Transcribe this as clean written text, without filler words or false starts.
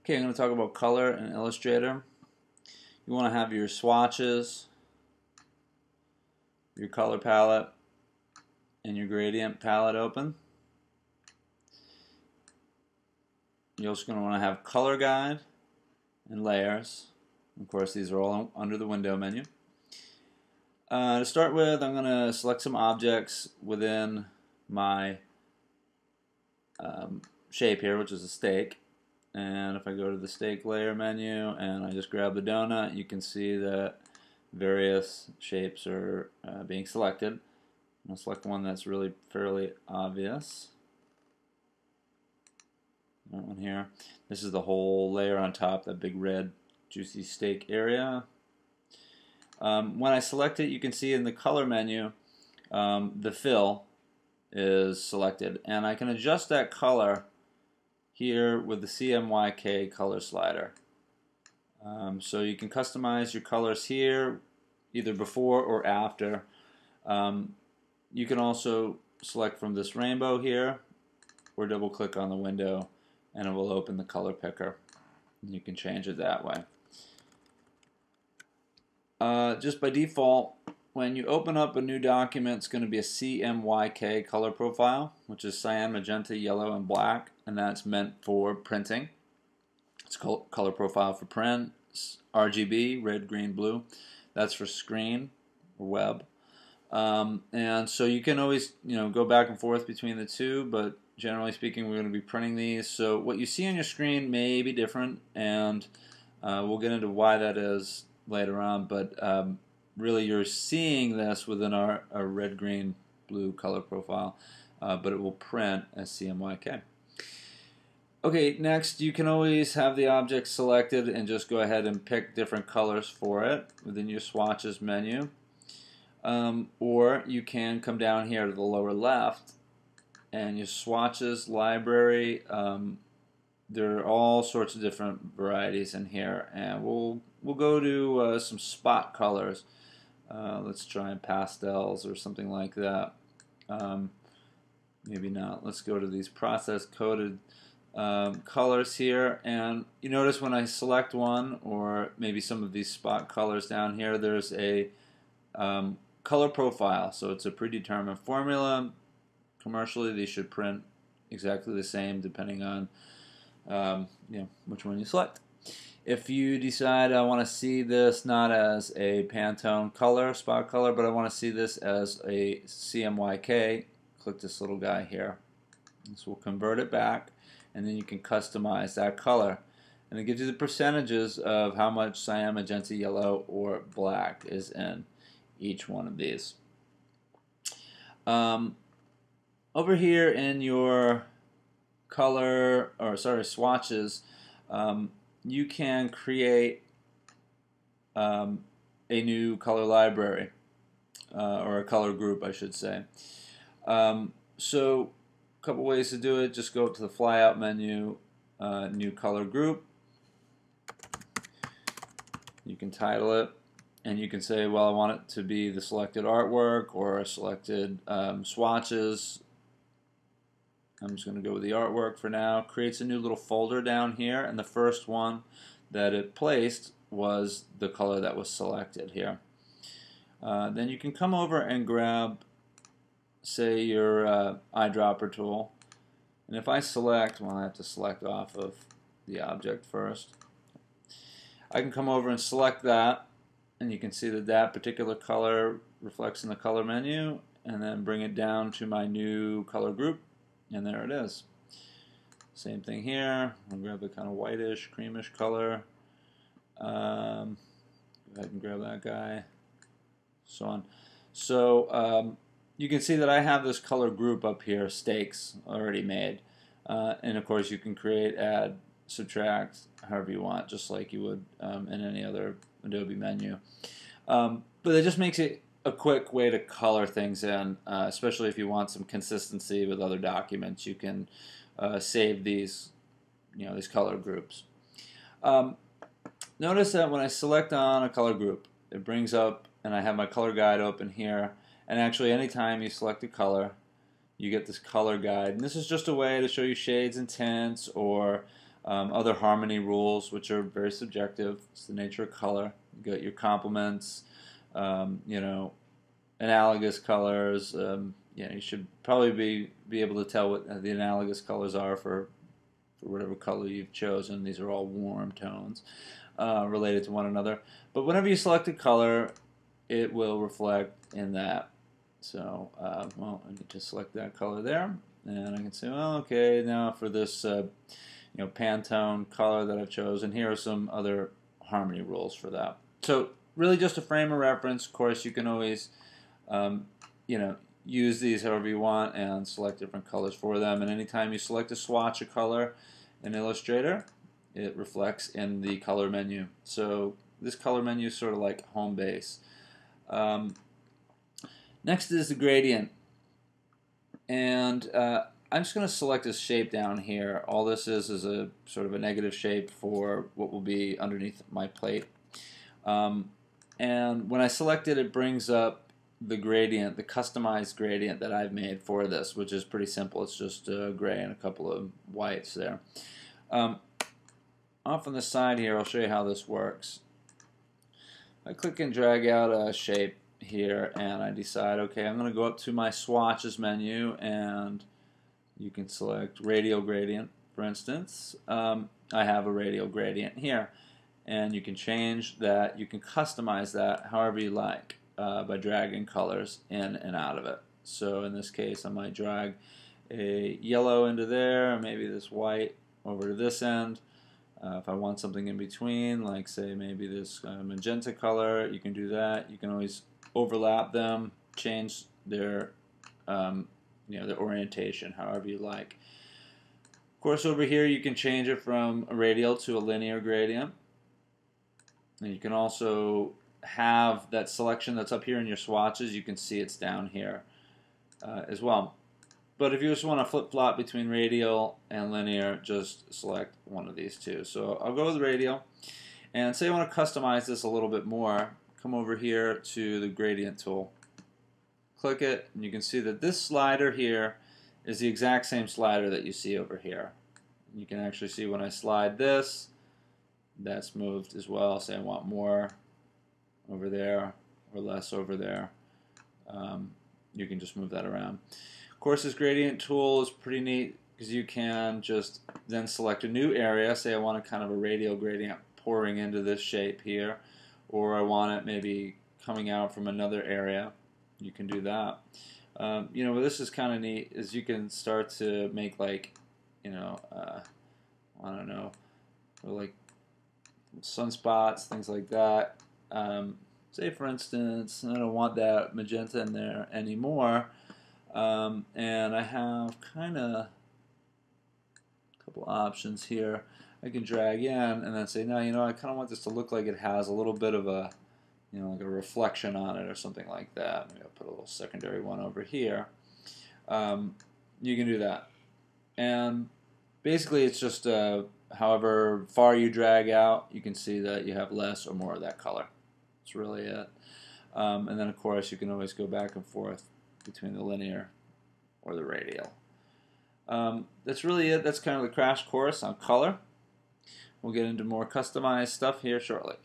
Okay, I'm going to talk about color in Illustrator. You want to have your swatches, your color palette, and your gradient palette open. You're also going to want to have color guide and layers. Of course, these are all under the window menu. To start with, I'm going to select some objects within my shape here, which is a steak. And if I go to the steak layer menu and I just grab the donut, you can see that various shapes are being selected. I'll select one that's really fairly obvious. That one here. This is the whole layer on top, that big red juicy steak area. When I select it, you can see in the color menu the fill is selected, and I can adjust that color here with the CMYK color slider. So you can customize your colors here either before or after. You can also select from this rainbow here or double click on the window and it will open the color picker. You can change it that way. Just by default, when you open up a new document, it's going to be a CMYK color profile, which is cyan, magenta, yellow, and black, and that's meant for printing. It's called color profile for print. RGB, red, green, blue. That's for screen or web. And so you can always, go back and forth between the two, but generally speaking, we're going to be printing these. So what you see on your screen may be different, and we'll get into why that is later on. But really, you're seeing this within our red, green, blue color profile, but it will print as CMYK. Okay, next you can always have the object selected and just go ahead and pick different colors for it within your swatches menu. Or you can come down here to the lower left and your swatches library. There are all sorts of different varieties in here, and we'll go to some spot colors. Let's try pastels or something like that. Maybe not. Let's go to these process coded colors here, and you notice when I select one or maybe some of these spot colors down here, there's a color profile. So it's a predetermined formula. Commercially, they should print exactly the same depending on which one you select. If you decide I want to see this not as a Pantone color, spot color, but I want to see this as a CMYK, click this little guy here. This will convert it back, and then you can customize that color. And it gives you the percentages of how much cyan, magenta, yellow, or black is in each one of these. Over here in your swatches, you can create a new color library, or a color group, I should say. So a couple ways to do it. Just go to the flyout menu, new color group. You can title it, and you can say, well, I want it to be the selected artwork or selected swatches. I'm just going to go with the artwork for now. Creates a new little folder down here, and the first one that it placed was the color that was selected here. Then you can come over and grab, say, your eyedropper tool, and if I select, well, I have to select off of the object first. I can come over and select that, and you can see that that particular color reflects in the color menu, and then bring it down to my new color group. And there it is. Same thing here. I'll grab the kind of whitish, creamish color. Go ahead and grab that guy. So on. So you can see that I have this color group up here, steaks, already made. And of course you can create, add, subtract, however you want, just like you would in any other Adobe menu. But it just makes it a quick way to color things in, especially if you want some consistency with other documents. You can save these, these color groups. Notice that when I select on a color group, it brings up, and I have my color guide open here. And actually, anytime you select a color, you get this color guide. And this is just a way to show you shades and tints, or Other harmony rules, which are very subjective. It's the nature of color. You got your complements, you know, analogous colors. You should probably be able to tell what the analogous colors are for whatever color you've chosen. These are all warm tones related to one another. But whenever you select a color, it will reflect in that. So, well, I need to select that color there, and I can say, well, okay, now for this, you know, Pantone color that I've chosen, here are some other harmony rules for that. So, really, just a frame of reference. Of course, you can always, you know, use these however you want and select different colors for them. And anytime you select a swatch of color in Illustrator, it reflects in the color menu. So this color menu is sort of like home base. Next is the gradient. And I'm just going to select this shape down here. All this is a sort of a negative shape for what will be underneath my plate. And when I select it, it brings up the gradient, the customized gradient that I've made for this, which is pretty simple. It's just gray and a couple of whites there. Off on the side here, I'll show you how this works. I click and drag out a shape here, and I decide, okay, I'm going to go up to my swatches menu, and you can select radial gradient, for instance. I have a radial gradient here, and you can change that. You can customize that however you like. By dragging colors in and out of it. So in this case, I might drag a yellow into there, maybe this white over to this end. If I want something in between, like say maybe this magenta color, you can do that. You can always overlap them, change their you know, their orientation however you like. Of course, over here you can change it from a radial to a linear gradient, and you can also have that selection that's up here in your swatches. You can see it's down here as well. But if you just want to flip-flop between radial and linear, just select one of these two. So I'll go with radial, and say I want to customize this a little bit more. Come over here to the gradient tool, click it, and you can see that this slider here is the exact same slider that you see over here. You can actually see when I slide this, that's moved as well. Say I want more over there or less over there. You can just move that around. Of course, this gradient tool is pretty neat because you can just then select a new area. Say I want a kind of a radial gradient pouring into this shape here, or I want it maybe coming out from another area. You can do that. You know, this is kind of neat, is you can start to make, like, you know, I don't know, like sunspots, things like that. Say for instance, I don't want that magenta in there anymore, and I have kind of a couple options here. I can drag in and then say, no, you know, I kind of want this to look like it has a little bit of a, you know, like a reflection on it or something like that. Maybe I'll put a little secondary one over here. You can do that, and basically it's just however far you drag out, you can see that you have less or more of that color. That's really it. And then of course you can always go back and forth between the linear or the radial. That's really it. That's kind of the crash course on color. We'll get into more customized stuff here shortly.